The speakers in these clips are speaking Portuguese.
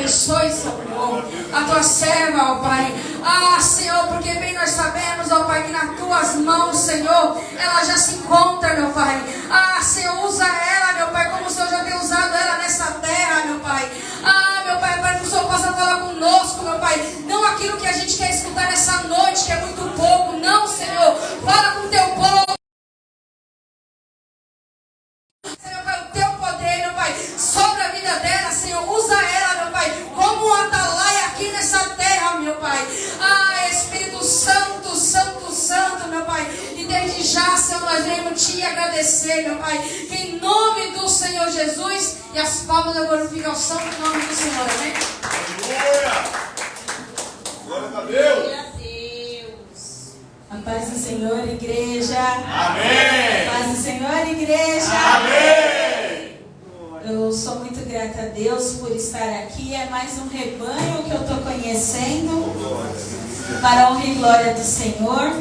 abençoe, Senhor, a tua serva, ó Pai. Ah, Senhor, porque bem nós sabemos, ó Pai, que nas tuas mãos, Senhor, ela já se encontra, meu Pai. Ah, Senhor, usa ela, meu Pai, como o Senhor já tem usado ela nessa terra, meu Pai. Ah, meu Pai, para que o Senhor possa falar conosco, meu Pai. Não aquilo que a gente quer escutar nessa noite, que é muito pouco. Não, Senhor. Fala com o teu povo. Senhor, Pai, o teu poder, meu Pai, sobre a vida dela, Senhor. Usa ela, meu Pai, como um atalaia aqui nessa terra, meu Pai. Ah, Espírito Santo, Santo, Santo, meu Pai. E desde já, Senhor, nós viemos te agradecer, meu Pai. Que em nome do Senhor Jesus, e as palmas da glorificação em nome do Senhor, amém? Glória a Deus. Glória a Deus. A paz do Senhor, igreja. Amém. A paz do Senhor, igreja. Amém. Eu sou muito grata a Deus por estar aqui. É mais um rebanho que eu estou conhecendo, para a honra e glória do Senhor.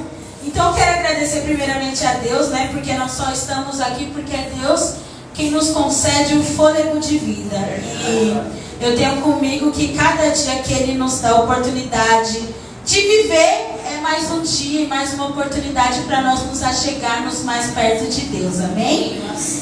Então eu quero agradecer primeiramente a Deus, né? Porque nós só estamos aqui porque é Deus quem nos concede o fôlego de vida. E eu tenho comigo que cada dia que Ele nos dá a oportunidade de viver é mais um dia, mais uma oportunidade para nós nos achegarmos mais perto de Deus, amém?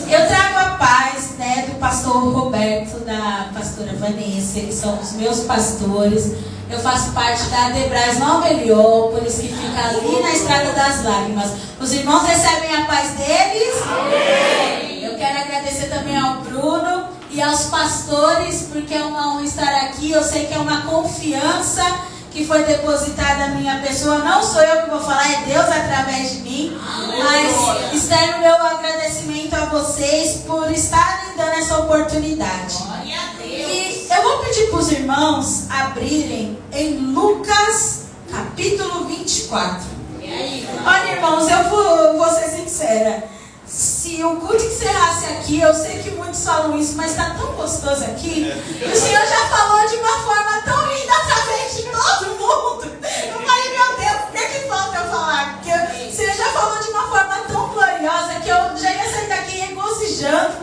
Eu trago a paz, né, do pastor Roberto, da pastora Vanessa, eles são os meus pastores. Eu faço parte da Adebras Nova Heliópolis, que fica ali na Estrada das Lágrimas. Os irmãos recebem a paz deles? Amém. Eu quero agradecer também ao Bruno e aos pastores, porque é uma honra estar aqui. Eu sei que é uma confiança que foi depositada na minha pessoa. Não sou eu que vou falar, é Deus através de mim. Mas externo meu agradecimento a vocês por estarem dando essa oportunidade. Glória a Deus. E eu vou pedir para os irmãos abrirem em Lucas capítulo 24. E aí? Olha, irmãos, eu vou ser sincera. Se o culto encerrasse aqui, eu sei que muitos falam isso, mas está tão gostoso aqui. E o Senhor já falou de uma forma tão linda através de todo mundo. Eu falei, meu Deus, o que falta eu falar? Porque o Senhor já falou de uma forma tão gloriosa que eu já ia sair daqui regozijando.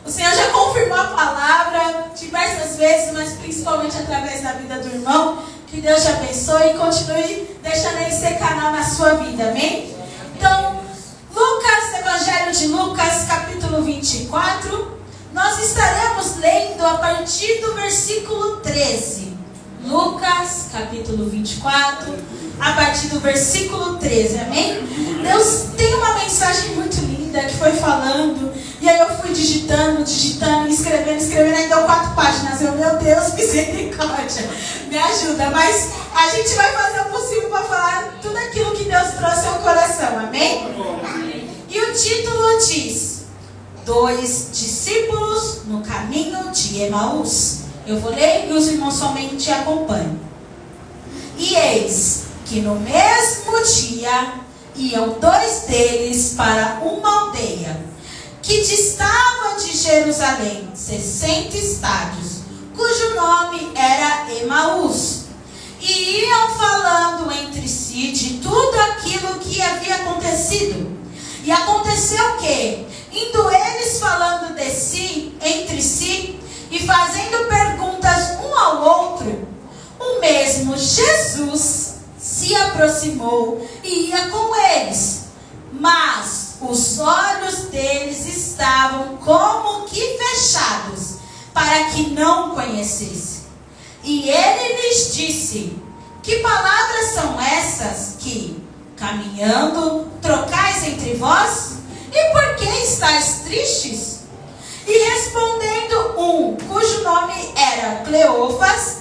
O Senhor já confirmou a palavra diversas vezes, mas principalmente através da vida do irmão. Que Deus te abençoe e continue deixando ele ser canal na sua vida, amém? Então, Lucas, Evangelho de Lucas, capítulo 24, nós estaremos lendo a partir do versículo 13. Lucas, capítulo 24, a partir do versículo 13, amém? Deus tem uma mensagem muito linda que foi falando, e aí eu fui digitando, escrevendo, aí deu 4 páginas. Meu Deus, misericórdia, me ajuda, mas a gente vai fazer o possível para falar tudo aquilo que Deus trouxe ao coração, amém? E o título diz: 2 discípulos no caminho de Emaús. Eu vou ler e os irmãos somente acompanham. E eis que no mesmo dia iam 2 deles para uma aldeia que distava de Jerusalém 60 estádios, cujo nome era Emaús. E iam falando entre si de tudo aquilo que havia acontecido. E aconteceu que, indo eles falando de si, entre si, e fazendo perguntas um ao outro, o mesmo Jesus se aproximou e ia com eles. Mas os olhos deles estavam como que fechados, para que não conhecessem. E ele lhes disse: que palavras são essas que, caminhando, trocais entre vós? E por que estáis tristes? E respondendo um, cujo nome era Cleofas,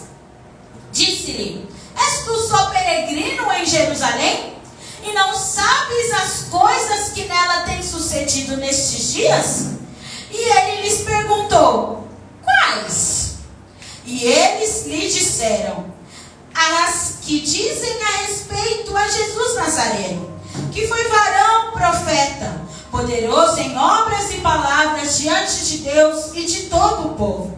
disse-lhe: és tu só peregrino em Jerusalém? E não sabes as coisas que nela têm sucedido nestes dias? E ele lhes perguntou: quais? E eles lhe disseram: as que dizem a respeito a Jesus Nazareno, que foi varão profeta, poderoso em obras e palavras diante de Deus e de todo o povo.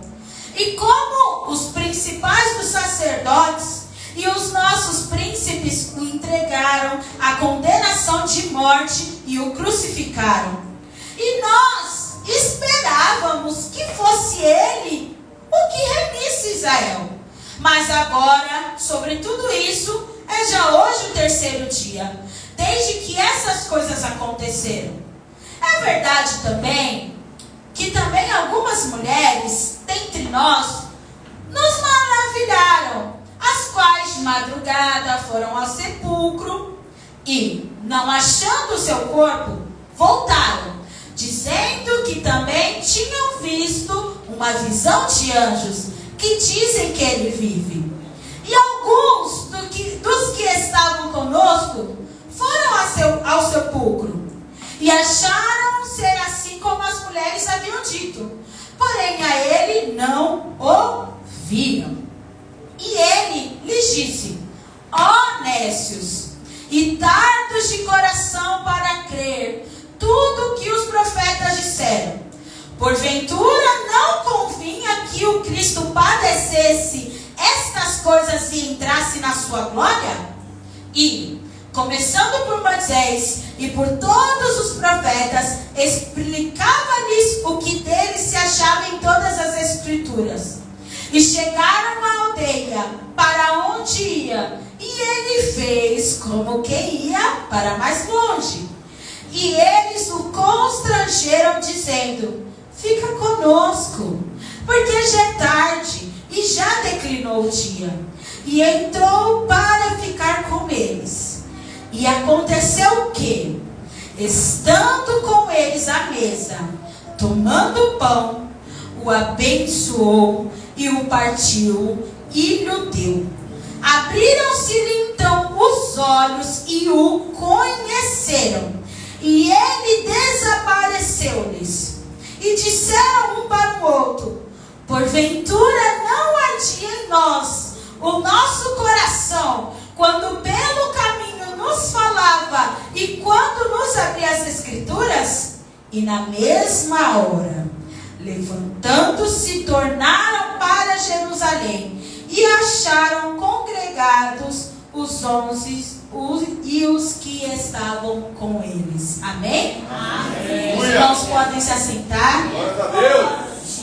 E como os principais dos sacerdotes e os nossos príncipes o entregaram à condenação de morte e o crucificaram. E nós esperávamos que fosse ele o que remisse Israel. Mas agora, sobre tudo isso, é já hoje o terceiro dia, desde que essas coisas aconteceram. É verdade também que também algumas mulheres dentre nós nos maravilharam, as quais de madrugada foram ao sepulcro e, não achando o seu corpo, voltaram, dizendo que também tinham visto uma visão de anjos, que dizem que ele vive. E alguns dos que estavam conosco foram ao sepulcro e acharam ser assim como as mulheres haviam dito, porém a ele não o viram. E ele lhes disse: ó nécios e tardos de coração para crer tudo que os profetas disseram, porventura não convinha que o Cristo padecesse estas coisas e entrasse na sua glória? E, começando por Moisés e por todos os profetas, explicava-lhes o que dele se achava em todas as escrituras. E chegaram à aldeia para onde ia, e ele fez como que ia para mais longe. E eles o constrangeram, dizendo: fica conosco, porque já é tarde e já declinou o dia. E entrou para ficar com eles. E aconteceu que, estando com eles à mesa, tomando o pão, o abençoou e o partiu e lhe deu. Abriram-se-lhe então os olhos e o conheceram. E ele desapareceu-lhes. E disseram um para o outro: porventura não ardia em nós o nosso coração, quando pelo caminho nos falava e quando nos abria as escrituras? E na mesma hora, levantando-se, tornaram para Jerusalém e acharam congregados os 11 e os que estavam com eles. Amém? Amém. Os irmãos podem se assentar. Glória a Deus.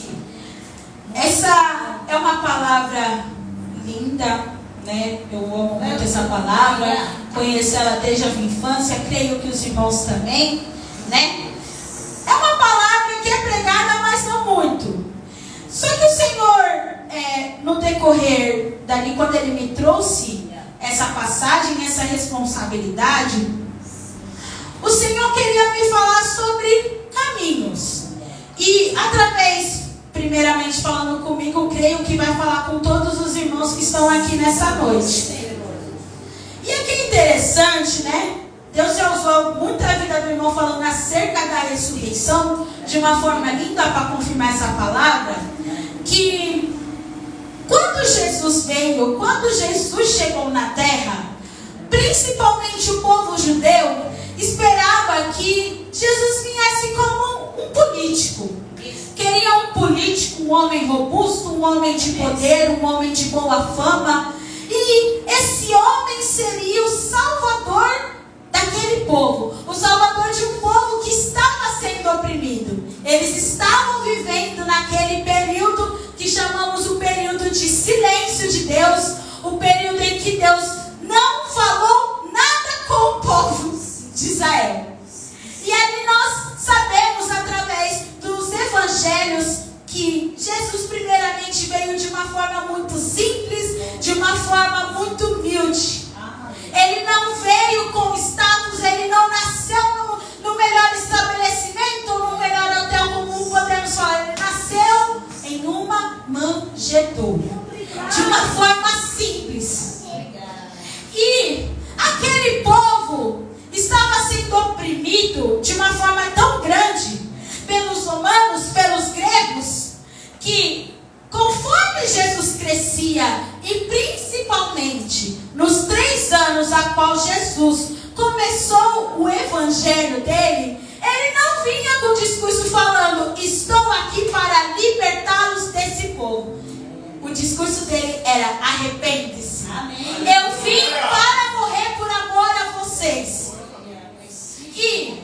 Essa é uma palavra linda, né? Eu amo muito essa palavra. Conheço ela desde a minha infância. Creio que os irmãos também, né? É uma palavra que é pregada, mas não muito. Só que o Senhor, no decorrer dali, quando Ele me trouxe essa passagem, essa responsabilidade, o Senhor queria me falar sobre caminhos. E através, primeiramente falando comigo, creio que vai falar com todos os irmãos que estão aqui nessa noite. E aqui é interessante, né? Deus já usou muito a vida do irmão falando acerca da ressurreição de uma forma linda para confirmar essa palavra, que quando Jesus veio, quando Jesus chegou na terra, principalmente o povo judeu esperava que Jesus viesse como um político. Queria um político, um homem robusto, um homem de poder, um homem de boa fama. E esse homem seria o salvador daquele povo, o salvador de um povo que estava sendo oprimido. Eles estavam vivendo naquele período que chamamos o período de silêncio de Deus, o período em que Deus não falou nada com o povo de Israel. E ali nós sabemos, através dos evangelhos, que Jesus primeiramente veio de uma forma muito simples, de uma forma muito humilde. Ele não veio com status, ele não nasceu no melhor estabelecimento, no melhor hotel, como podemos falar. Ele nasceu em uma manjedoura, de uma forma simples. E aquele povo estava sendo oprimido de uma forma tão grande pelos romanos, pelos gregos, que conforme Jesus crescia, e principalmente nos 3 anos a qual Jesus começou o evangelho dele, ele não vinha com o discurso falando: estou aqui para libertá-los desse povo. O discurso dele era: arrepende-se. Eu vim para morrer por amor a vocês. E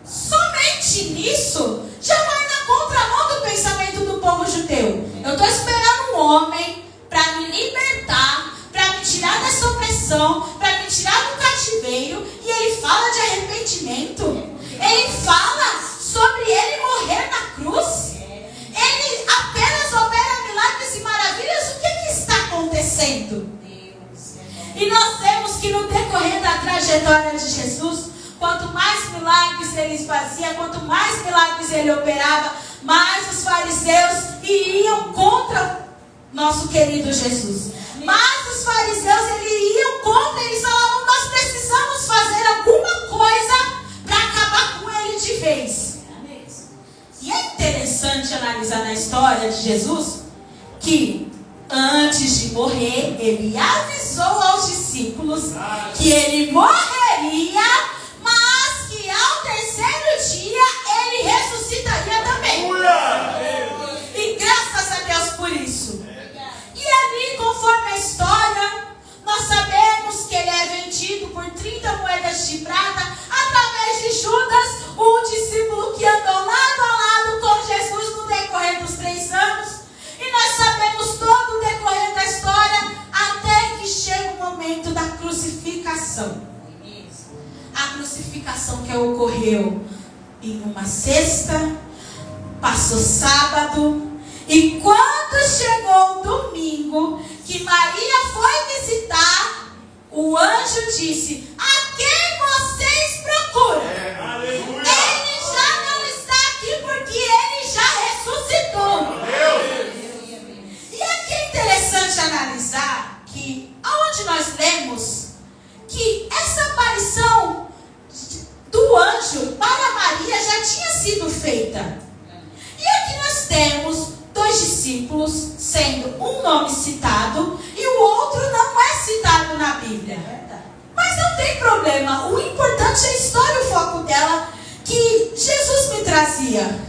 somente nisso já vai na contramão do pensamento do povo judeu. Eu estou esperando um homem para me fazendo? E nós temos que no decorrer da trajetória de Jesus, quanto mais milagres ele fazia, quanto mais milagres ele operava, mais os fariseus iriam contra nosso querido Jesus. Mas os fariseus iam contra, eles falavam: nós precisamos fazer alguma coisa para acabar com ele de vez. E é interessante analisar na história de Jesus que antes de morrer, ele avisou aos discípulos que ele morreria, mas que ao terceiro dia ele ressuscitaria também. E graças a Deus por isso. E ali, conforme a história, nós sabemos que ele é vendido por 30 moedas de prata através de Judas, o discípulo que andou lado a lado com Jesus no decorrer dos 3 anos. E nós sabemos todo o decorrer da história até que chega o momento da crucificação. A crucificação que ocorreu em uma sexta, passou sábado, e quando chegou o domingo, que Maria foi visitar, o anjo disse: a quem vocês procuram? Ele já não está aqui porque ele já ressuscitou. E aqui é interessante analisar que aonde nós lemos que essa aparição do anjo para Maria já tinha sido feita. E aqui nós temos 2 discípulos, sendo um nome citado e o outro não é citado na Bíblia. Mas não tem problema, o importante é a história, o foco dela, que Jesus me trazia.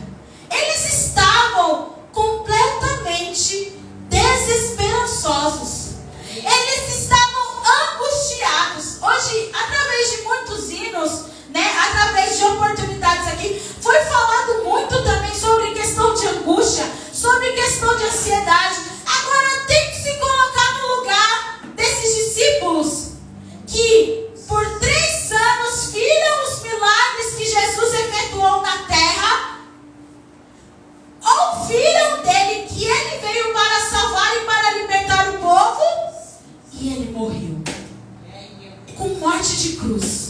Eles estavam completamente desesperançosos. Eles estavam angustiados. Hoje, através de muitos hinos, através de oportunidades aqui, foi falado muito também sobre questão de angústia, sobre questão de ansiedade. Agora tem que se colocar no lugar desses discípulos que por 3 anos viram os milagres que Jesus efetuou na terra, ouviram dele que ele veio para salvar e para libertar o povo, e ele morreu com morte de cruz.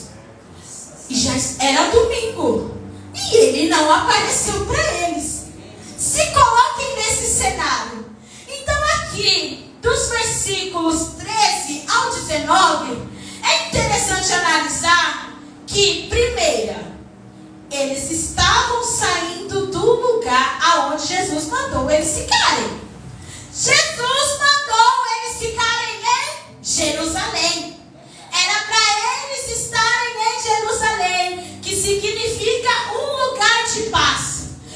E já era domingo. E ele não apareceu para eles. Se coloquem nesse cenário. Então aqui, dos versículos 13 ao 19, é interessante analisar que, primeiro, eles estavam saindo do lugar aonde Jesus mandou eles ficarem. Jesus mandou eles ficarem em Jerusalém. Era para eles estarem em Jerusalém, que significa um lugar de paz.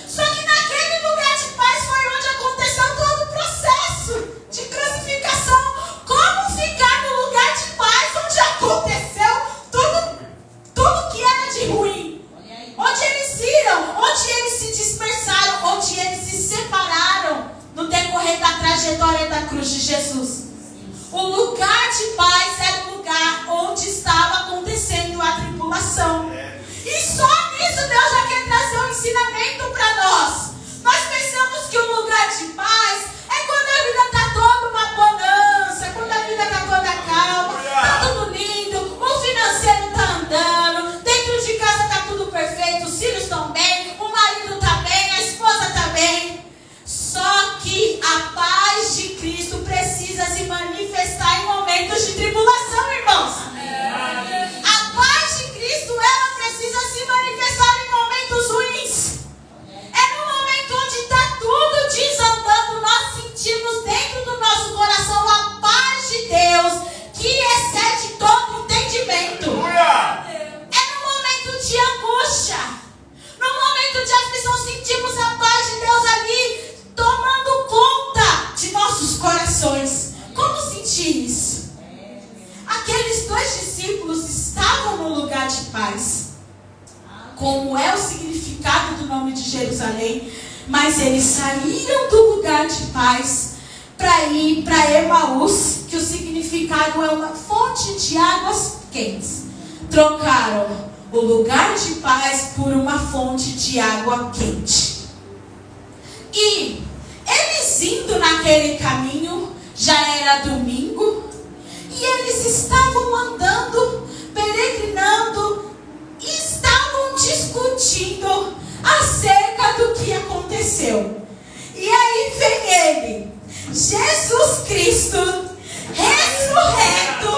Só que naquele lugar de paz foi onde aconteceu todo o processo de crucificação. Como ficar no lugar de paz onde aconteceu tudo que era de ruim? Onde eles iram, onde eles se dispersaram, onde eles se separaram no decorrer da trajetória da cruz de Jesus. O lugar de paz era o lugar onde estava acontecendo a tribulação. E só nisso Deus já quer trazer um ensinamento para nós. Nós pensamos que o lugar de paz é quando a vida está toda uma bonança, quando a vida está toda calma, está tudo lindo, o financeiro está andando, dentro de casa está tudo perfeito, os filhos estão bem, o marido está bem, a esposa está bem. Só que a paz de Cristo precisa se manifestar em momentos de tribulação, irmãos. A paz de Cristo, ela precisa se manifestar em momentos ruins. É no momento onde está tudo desandando, nós sentimos dentro do nosso coração a paz de Deus, que excede todo entendimento. É no momento de angústia, no momento de aflição, sentimos a paz de Deus ali, tomando conta de nossos corações. Como sentir isso? Aqueles 2 discípulos estavam no lugar de paz, como é o significado do nome de Jerusalém, mas eles saíram do lugar de paz para ir para Emaús, que o significado é uma fonte de águas quentes. Trocaram o lugar de paz por uma fonte de água quente. E eles indo naquele caminho, já era domingo, E eles estavam andando, peregrinando, e estavam discutindo acerca do que aconteceu. E aí vem ele, Jesus Cristo, ressurreto,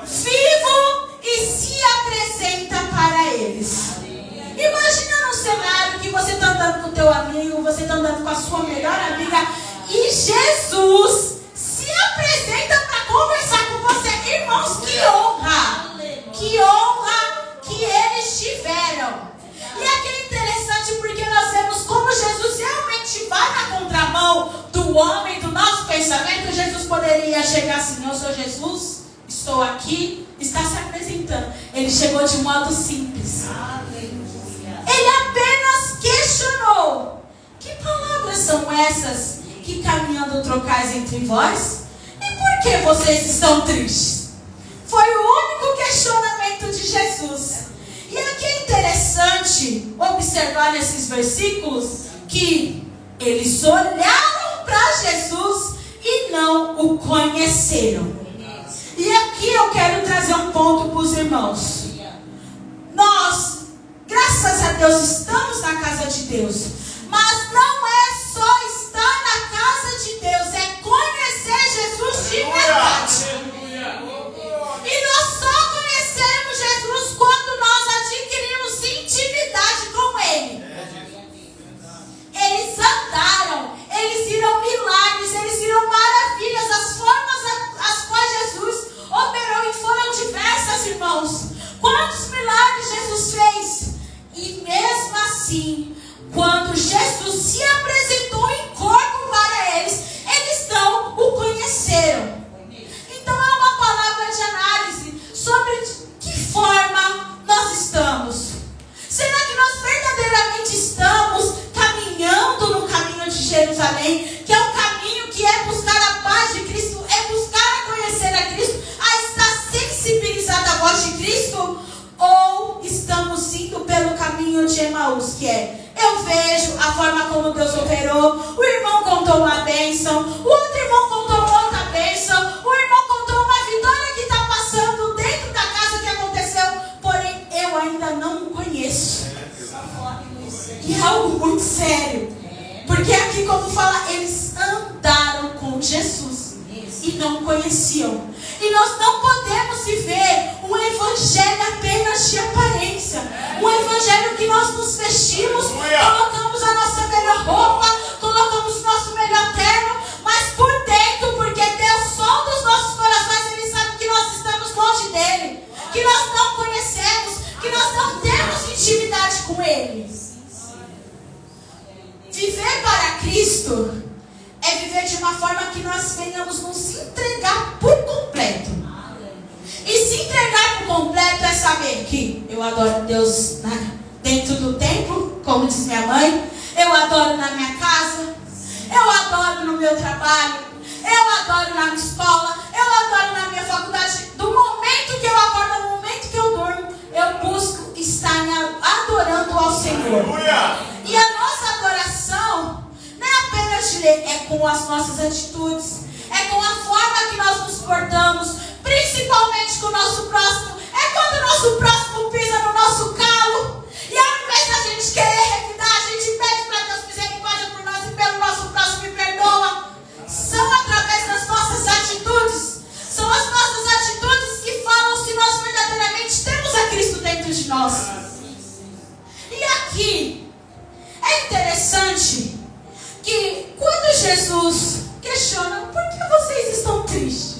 vivo, e se apresenta para eles. Imagina num cenário que você está andando com o teu amigo, você está andando com a sua melhor amiga, e Jesus se apresenta para conversar com você. Irmãos, que honra! Que honra que eles tiveram. E aqui é interessante porque nós vemos como Jesus realmente vai na contramão do homem, do nosso pensamento. Jesus poderia chegar assim: eu sou Jesus, estou aqui, está se apresentando. Ele chegou de modo simples. Ele apenas questionou: que palavras são essas que caminhando trocais entre vós? E por que vocês estão tristes? Foi o único questionamento de Jesus. E aqui é interessante observar nesses versículos que eles olharam para Jesus e não o conheceram. E aqui eu quero trazer um ponto para os irmãos. Nós, graças a Deus, estamos na casa de Deus. Mas não é só estar na casa de Deus, é conhecer Jesus de verdade. E nós só conhecemos Jesus quando nós adquirimos intimidade com Ele. Eles andaram, eles viram milagres, eles viram maravilhas, as formas as quais Jesus operou, e foram diversas, irmãos. Quantos milagres Jesus fez? E mesmo assim, quando Jesus se apresentou em corpo para eles, eles não o conheceram. Então é uma palavra de análise sobre que forma nós estamos. Será que nós verdadeiramente estamos caminhando no caminho de Jerusalém, que é um caminho que é buscar a paz de Cristo, é buscar a conhecer a Cristo, a estar sensibilizado à voz de Cristo? Ou estamos indo pelo caminho de Emaús, que é: eu vejo a forma como Deus operou, o irmão contou uma bênção, o outro irmão contou outra bênção, o irmão contou uma vitória que está passando dentro da casa que aconteceu, porém eu ainda não o conheço. E é algo muito sério, porque aqui, como fala, eles andaram com Jesus e não conheciam. E nós não podemos viver um evangelho apenas de aparência, um evangelho que nós nos vestimos, colocamos a nossa melhor roupa, colocamos o nosso melhor terno, mas por dentro, porque Deus sonda os nossos corações, Ele sabe que nós estamos longe dEle, que nós não conhecemos, que nós não temos intimidade com Ele. Viver para Cristo é viver de uma forma que nós venhamos nos entregar por completo. E se entregar por completo é saber que eu adoro Deus dentro do templo, como diz minha mãe, eu adoro na minha casa, eu adoro no meu trabalho, eu adoro na minha escola, eu adoro na minha faculdade. Do momento que eu acordo ao momento que eu durmo, eu busco estar adorando ao Senhor. E a nossa adoração não é apenas de ler, é com as nossas atitudes, é com a forma que nós nos portamos, principalmente com o nosso próximo. É quando o nosso próximo pisa no nosso calo, e ao invés da gente querer revidar, a gente pede para Deus misericórdia por nós e pelo nosso próximo me perdoa. São através das nossas atitudes, são as nossas atitudes que falam se nós verdadeiramente temos a Cristo dentro de nós. E aqui é interessante que quando Jesus questiona: por que vocês estão tristes?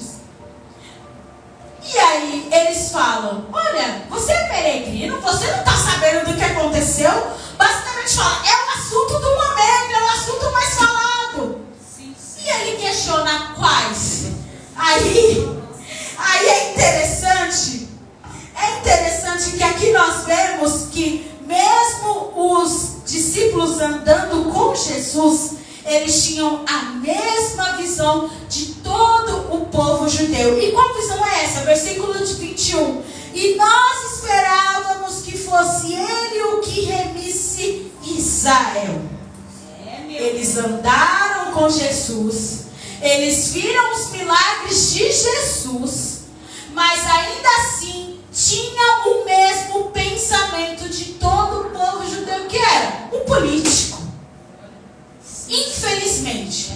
E aí eles falam: olha, você é peregrino, você não está sabendo do que aconteceu. Basicamente fala, é o assunto do momento, é o assunto mais falado. E ele questiona quais? Aí é interessante que aqui nós vemos que mesmo os discípulos andando com Jesus, eles tinham a mesma visão de todo o povo judeu. E qual visão é essa? Versículo 21. E nós esperávamos que fosse ele o que remisse Israel. Eles andaram com Jesus, Eles viram os milagres de Jesus, mas ainda assim tinham o mesmo pensamento de todo o povo judeu, que era o político. Infelizmente.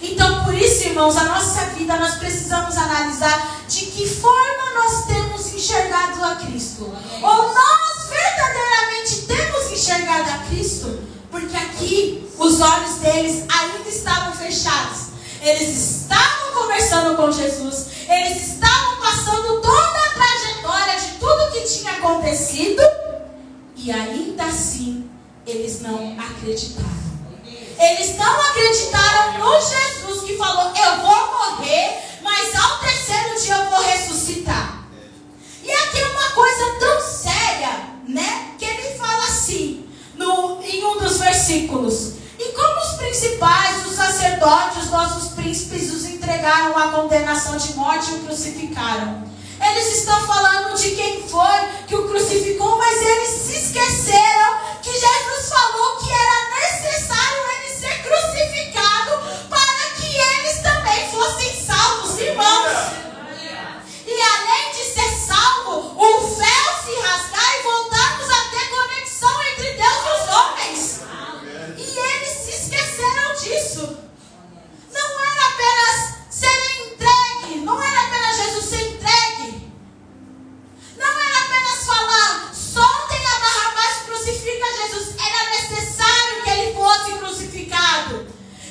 Então, por isso, irmãos, a nossa vida nós precisamos analisar de que forma nós temos enxergado a Cristo. Ou nós verdadeiramente temos enxergado a Cristo, porque aqui os olhos deles ainda estavam fechados. Eles estavam conversando com Jesus, eles estavam passando toda a trajetória de tudo que tinha acontecido, e ainda assim eles não acreditaram. Eles não acreditaram no Jesus que falou: eu vou morrer, mas ao terceiro dia eu vou ressuscitar. E aqui é uma coisa tão séria, né? Que ele fala assim, em um dos versículos: e como os principais, os sacerdotes, os nossos príncipes os entregaram à condenação de morte e o crucificaram. Eles estão falando de quem foi que o crucificou, mas eles se esqueceram que Jesus falou que era necessário ele ser crucificado para que eles também fossem salvos, irmãos. E além de ser salvo, o véu se rasgar e voltarmos a ter conexão entre Deus e os homens. E eles se esqueceram disso. Não era apenas ser entregue, não era apenas Jesus ser entregue. Não era apenas falar: soltem a Barrabás, crucifica Jesus. Era necessário que ele fosse crucificado.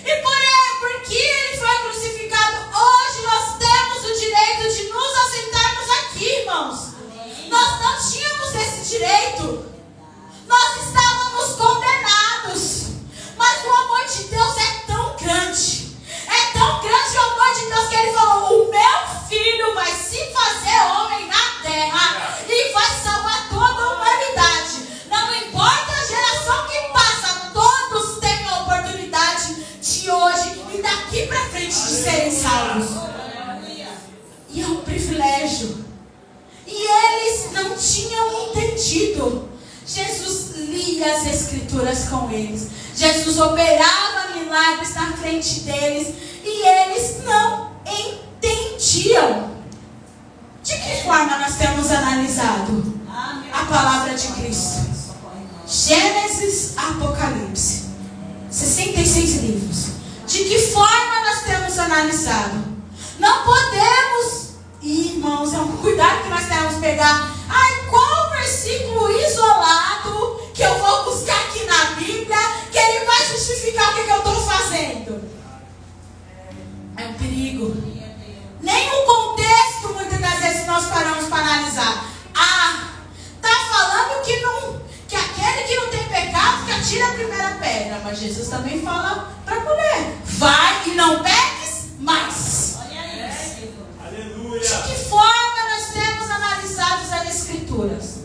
E porque ele foi crucificado, hoje nós temos o direito de nos assentarmos aqui, irmãos. Nós não tínhamos esse direito. Nós estávamos condenados. Mas o amor de Deus é tão grande. É tão grande o amor de Deus que ele falou: o meu filho vai se fazer homem na terra e vai salvar toda a humanidade. Não importa a geração que passa, todos têm a oportunidade de hoje e daqui para frente de serem salvos. E é um privilégio. E eles não tinham entendido. Jesus lia as escrituras com eles. Jesus operava milagres na frente deles e eles não entendiam. De que forma nós temos analisado a palavra de Cristo? Gênesis, Apocalipse, 66 livros. De que forma nós temos analisado? Não podemos, irmãos, é um cuidado que nós temos que pegar. Ai, qual versículo isolado que eu vou buscar aqui na Bíblia que ele vai justificar o que eu estou fazendo? É um perigo. Nem o contexto, muitas das vezes, nós paramos para analisar. Tá falando que aquele que não tem pecado que atira a primeira pedra. Mas Jesus também fala para a mulher: vai e não peques mais. Olha isso. Aleluia. De que forma nós temos analisado as Escrituras?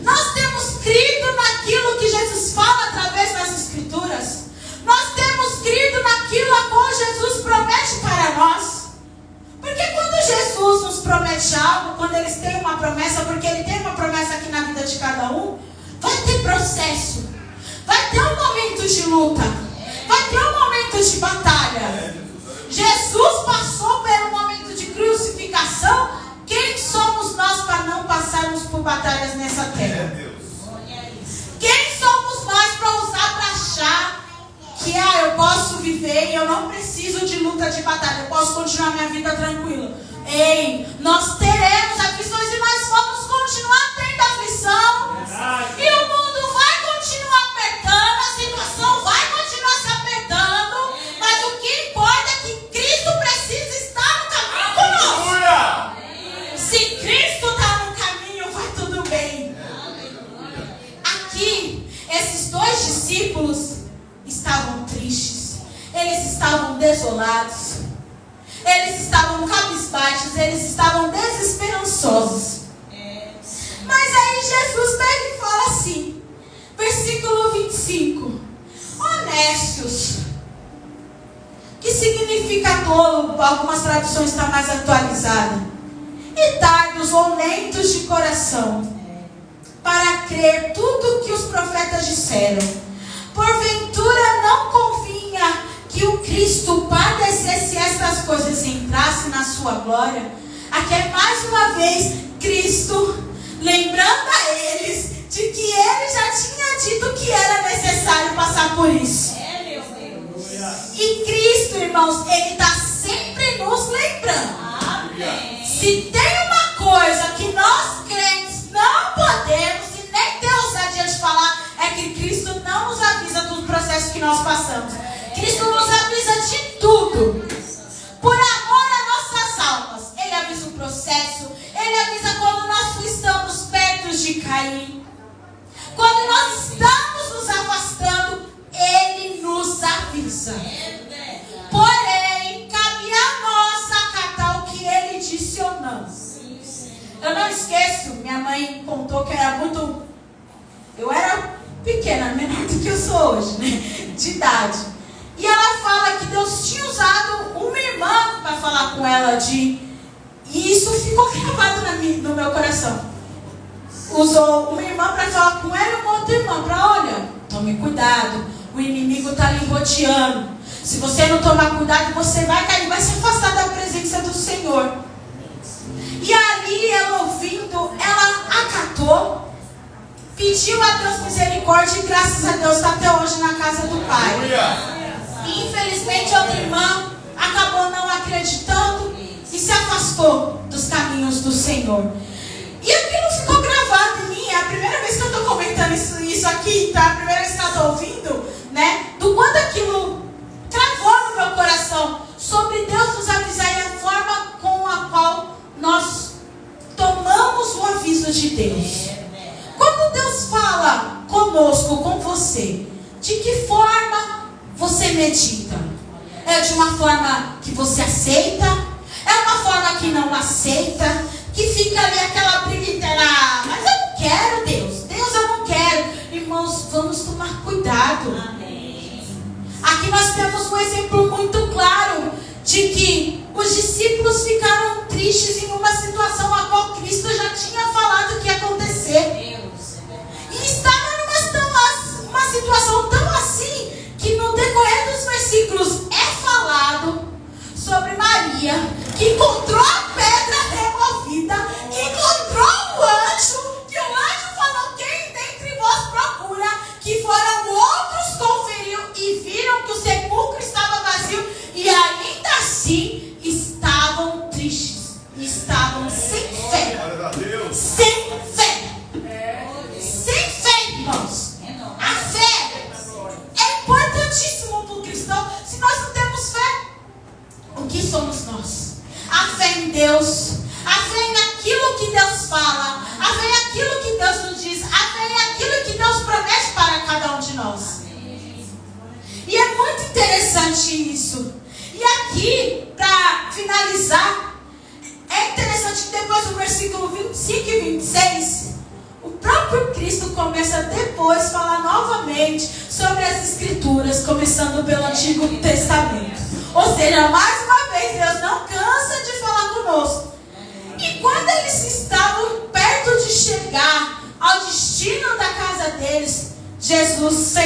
Nós temos crido naquilo que Jesus fala através das Escrituras. Nós temos crido naquilo a qual Jesus promete para nós. Porque quando Jesus nos promete algo, quando eles têm uma promessa, porque ele tem uma promessa aqui na vida de cada um, vai ter processo, vai ter um momento de luta, vai ter um momento de batalha. Jesus passou pelo momento de crucificação. Quem somos nós para não passarmos por batalhas nessa terra? Quem somos nós para usar para achar que eu posso viver e eu não preciso de luta, de batalha, eu posso continuar minha vida tranquila? Ei, nós teremos aflições e nós vamos continuar tendo aflição. E o mundo vai continuar apertando, a situação vai continuar se apertando, mas o que importa é que Cristo precisa estar no caminho conosco. Se Cristo está no caminho, vai tudo bem. Aqui, esses dois discípulos estavam tristes, eles estavam desolados, eles estavam cabisbaixos, eles estavam desesperançosos. Mas aí Jesus pega e fala assim, versículo 25: honestos, que significa tolo, algumas traduções estão mais atualizadas, e tardos ou lentos de coração, para crer tudo que os profetas disseram. Porventura não convinha que o Cristo padecesse coisas entrassem na sua glória. Aqui é mais uma vez Cristo lembrando a eles de que Ele já tinha dito que era necessário passar por isso. É, meu Deus. E Cristo, irmãos, Ele está sempre nos lembrando. Amém. Se tem uma coisa que nós crentes não podemos e nem ter ousadia de falar, é que Cristo não nos avisa dos processos que nós passamos. Cristo nos avisa de tudo. Por amor a nossas almas. Ele avisa o processo. Ele avisa quando nós estamos perto de cair. Quando nós estamos nos afastando, Ele nos avisa. Porém, cabe a nós acatar o que Ele disse ou não. Eu não esqueço, minha mãe contou que eu era pequena, menor do que eu sou hoje, né? De idade. E ela fala que Deus tinha usado uma irmã para falar com ela e isso ficou gravado no meu coração. Usou uma irmã para falar com ela e uma outra irmã para, olha, tome cuidado, o inimigo está lhe rodeando. Se você não tomar cuidado, você vai cair, vai se afastar da presença do Senhor. E ali, ela ouvindo, ela acatou, pediu a Deus misericórdia e graças a Deus está até hoje na casa do Pai. E infelizmente outra irmã acabou não acreditando e se afastou dos caminhos do Senhor. E aquilo ficou gravado em mim. É a primeira vez que eu estou comentando isso aqui, tá? A primeira vez que eu estou ouvindo, né? Do quanto aquilo travou no meu coração sobre Deus nos avisar e a forma com a qual nós tomamos o aviso de Deus. Quando Deus fala conosco, com você, de que forma você medita? É de uma forma que você aceita? É uma forma que não aceita? Que fica ali aquela briga interna, mas eu não quero Deus eu não quero. Irmãos, vamos tomar cuidado. Amém. Aqui nós temos um exemplo muito claro de que os discípulos ficaram tristes em uma situação a qual Cristo já tinha falado que ia acontecer. E estava numa situação tão assim que no decorrer dos versículos é falado sobre Maria, que encontrou a pedra removida, que encontrou o anjo, que o anjo falou: quem dentre vós procura? Que foram outros, conferiram e viram que o sepulcro estava vazio e ainda assim estavam tristes, estavam sem fé. Sem fé. Sem fé, irmãos. A fé é importantíssimo para o cristão. Se nós não temos fé, o que somos nós? A fé em Deus, a fé naquilo que Deus fala, a fé naquilo que Deus nos diz, a fé naquilo que Deus promete para cada um de nós. E é muito interessante isso. E aqui, para finalizar, é interessante que depois do versículo 25 e 26, o próprio Cristo começa depois a falar novamente sobre as Escrituras, começando pelo Antigo Testamento. Ou seja, mais uma vez, Deus não cansa de falar conosco. E quando eles estavam perto de chegar ao destino da casa deles, Jesus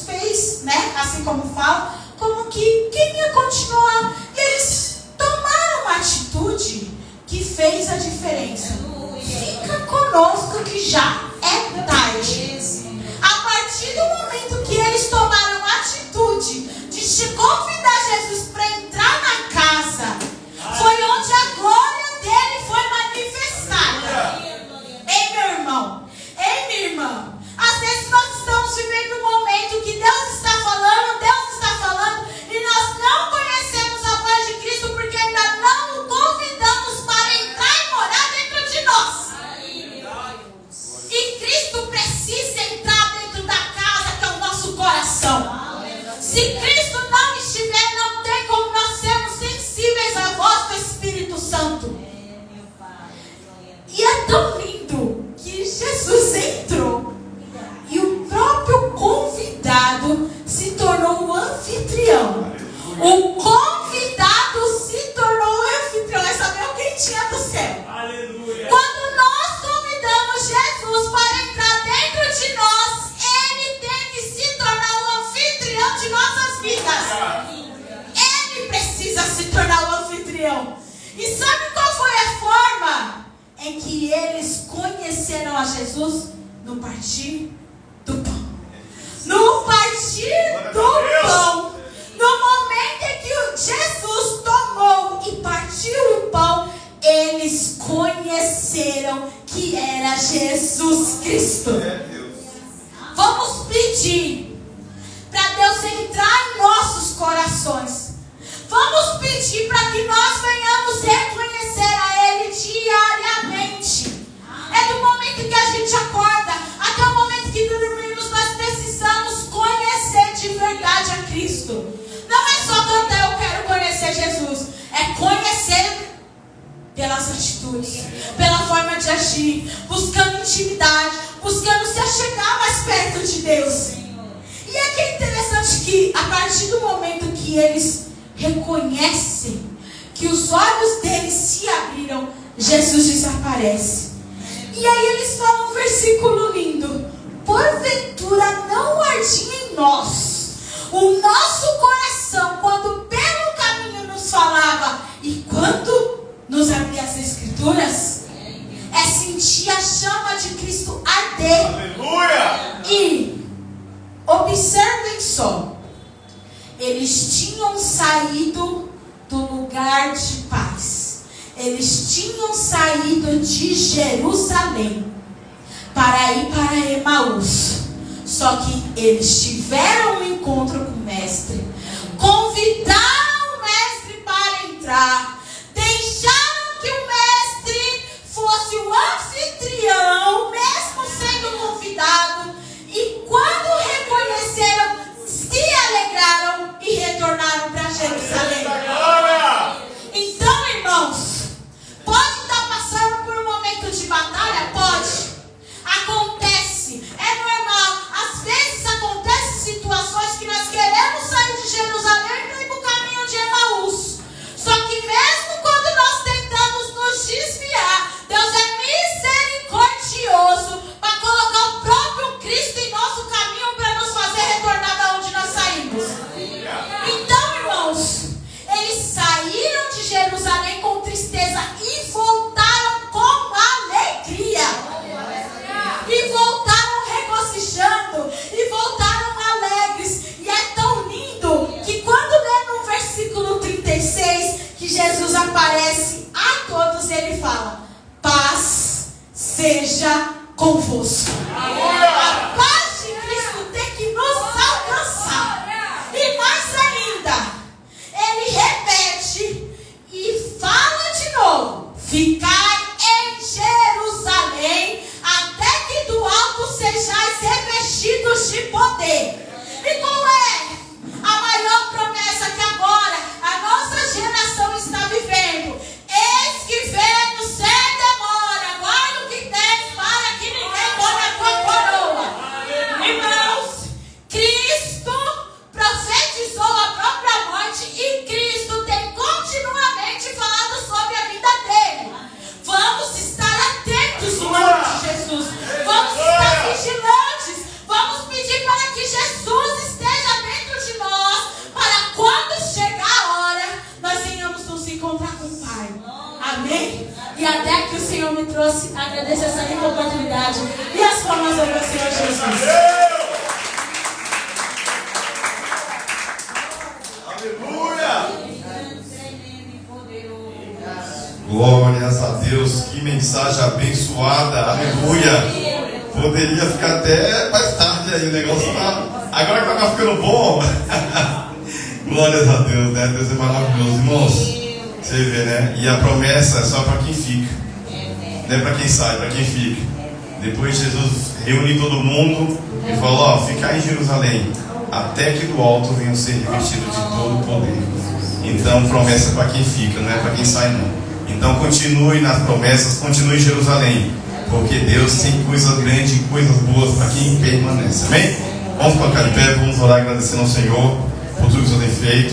fez, né, assim como fala, como que quem ia continuar. E eles tomaram uma atitude que fez a diferença. Fica conosco que já é tarde. A partir do momento que eles tomaram a atitude de convidar Jesus para entrar na casa, foi onde a glória dele foi manifestada. Ei, meu irmão, ei, minha irmã, às vezes nós estamos vivendo um momento que Deus está falando, e nós não conhecemos a voz de Cristo porque ainda não o convidamos para entrar e morar dentro de nós. E se tornar o anfitrião. E sabe qual foi a forma em que eles conheceram a Jesus? No partir do pão. No partir do pão. No momento em que Jesus tomou e partiu o pão, eles conheceram que era Jesus Cristo. Vamos pedir para Deus entrar em nossos corações. Vamos pedir para que nós venhamos reconhecer a Ele diariamente. É do momento que a gente acorda até o momento que dormimos, nós precisamos conhecer de verdade a Cristo. Não é só cantar, eu quero conhecer Jesus. É conhecer pelas atitudes, pela forma de agir, buscando intimidade, buscando se achegar mais perto de Deus. E é que é interessante que a partir do momento que eles reconhecem que os olhos deles se abriram, Jesus desaparece. E aí eles falam um versículo lindo: porventura não ardia em nós o nosso coração quando pelo caminho nos falava e quando nos abria as Escrituras? É sentir a chama de Cristo arder. Aleluia! E observem só, eles tinham saído do lugar de paz. Eles tinham saído de Jerusalém para ir para Emaús. Só que eles tiveram um encontro com o mestre, convidaram o mestre para entrar, deixaram que o mestre fosse o anfitrião, mesmo sendo convidado, e quando reconheceram, se alegraram e retornaram para Jerusalém. Então, irmãos, pode estar passando por um momento de batalha? Pode. Acontece. É normal. Às vezes acontecem situações que nós queremos sair de Jerusalém para ir para o caminho de Emaús. Só que mesmo quando nós tentamos nos desviar, Deus é misericordioso para colocar o próprio Cristo em nosso caminho para nos fazer retornar da onde nós saímos. Então, irmãos, eles saíram de Jerusalém com tristeza e voltaram com alegria. E voltaram regozijando. E voltaram alegres. E é tão lindo que quando lê no versículo 36 que Jesus aparece a todos, ele fala: paz seja convosco. A paz de Cristo tem que nos alcançar. E mais ainda, ele repete e fala de novo: ficai em Jerusalém até que do alto sejais revestidos de poder. E qual é a maior promessa que agora a nossa geração está vivendo? Eis que venho sem demora, guarda o que tens para que ninguém tome a tua coroa. Irmãos, Cristo profetizou a própria morte e Cristo tem continuamente falado sobre a vida dele. Vamos estar atentos no nome de Jesus. Vamos estar vigilantes. Vamos pedir para que Jesus esteja dentro de nós, para quando chegar a hora, nós venhamos nos encontrar com o Pai. Amém? E até que o Senhor me trouxe, agradeço essa linda oportunidade e as palmas ao meu Senhor Jesus. Aleluia! Glórias a Deus, que mensagem abençoada, aleluia. Poderia ficar até mais tarde aí, o negócio tá. Agora que tá ficando bom. Glórias a Deus, né? Deus é maravilhoso, irmãos. Você vê, né? E a promessa é só para quem fica, não é para quem sai, para quem fica. Depois Jesus reúne todo mundo e falou: ó, ficar em Jerusalém até que do alto venham ser revestidos de todo o poder. Então, promessa para quem fica, não é para quem sai, não. Então continue nas promessas, continue em Jerusalém, porque Deus tem coisas grandes e coisas boas para quem permanece. Amém? Vamos colocar de pé, vamos orar agradecendo ao Senhor por tudo que o Senhor tem feito.